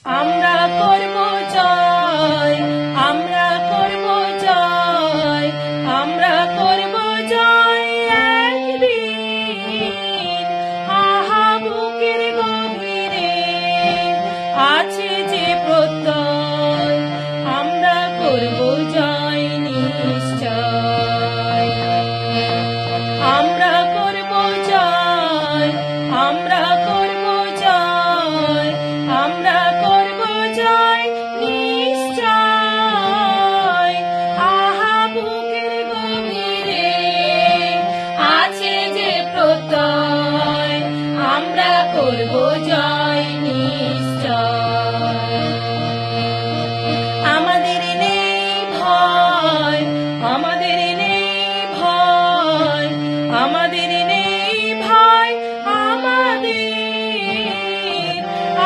আমরা করব জয়, আমরা করব জয়, আমরা করব জয় একদিন। আহা বুকের গভীরে আছে যে প্রত্যয়, আমরা করব জয় নিশ্চয়। আমরা করব জয়, আমরা করব জয়, আমরা করব জয় নিশ্চয়। আহা বুকের গভীরে আছে যে প্রত্যয়, আমরা করব জয় নিশ্চয়। আমাদের নেই ভয়, আমাদের নেই ভয়, আমাদের নেই ভয়, আমাদের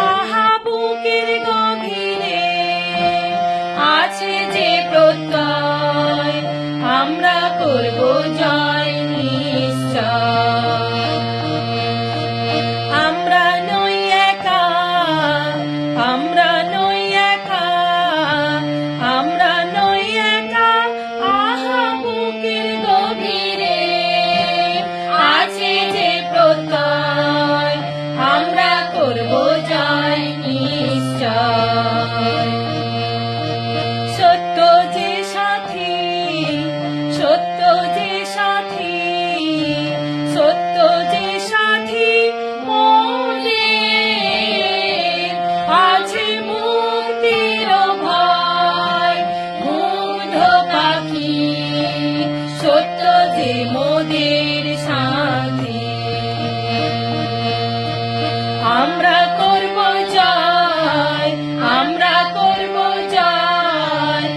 আহা বুকের গভীরে আছে যে প্রত্যয়, আমরা করব জয় নিশ্চয়। আমরা নই একা, আমরা নই একা, আমরা নই একা, আহা বুকের গভীরে আছে যে প্রত্যয়, আমরা করব জয় নিশ্চয়। সত্য যে সাথী, সত্য যে সাথী, সত্য যে সাথী মোদের, আছে মুক্তির ভয় মুগ্ধ পাখি, সত্য যে মোদের সাথী। আমরা করব জয়, আমরা করব জয়,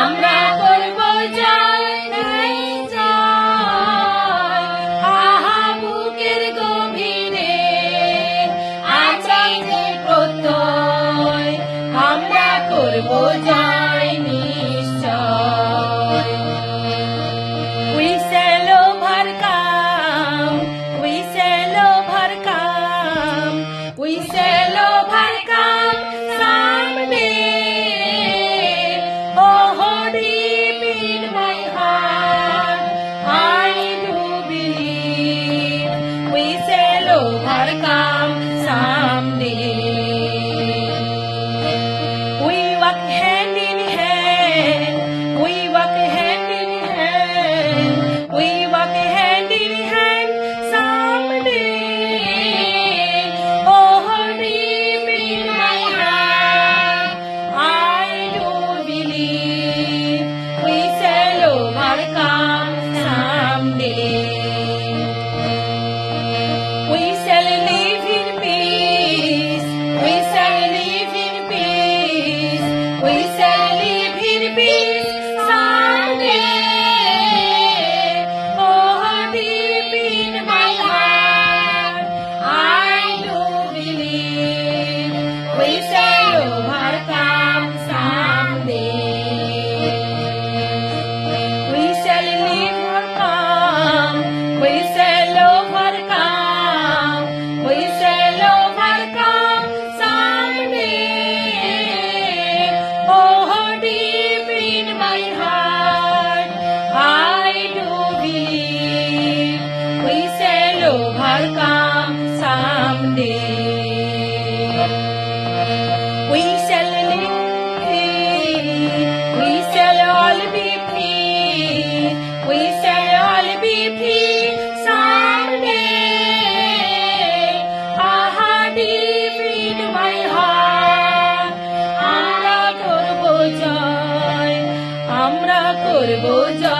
আমরা করব জয় নাই জয়। আহা বুকের গভীরে আছে যে প্রত্যয়, আমরা করব জয় নিশ্চয়। We shall overcome, we shall overcome, we shall overcome someday. Oh, deep in my heart, I do believe we shall overcome someday. We walk hand in hand, we walk hand in hand, we walk hand in hand someday. Oh, deep in my heart, I do believe we shall overcome someday. We shall live in peace, we shall live in peace, we shall live in peace someday. Oh, deep in my heart, I do believe we shall overcome someday. We shall live overcome, we shall overcome, we shall overcome someday. Oh, deep in my heart, I do believe we shall overcome someday. We shall live free, we shall all be free, we shall all be free someday. Aha, deep in my heart, আমরা করব জয়, আমরা করব জয়।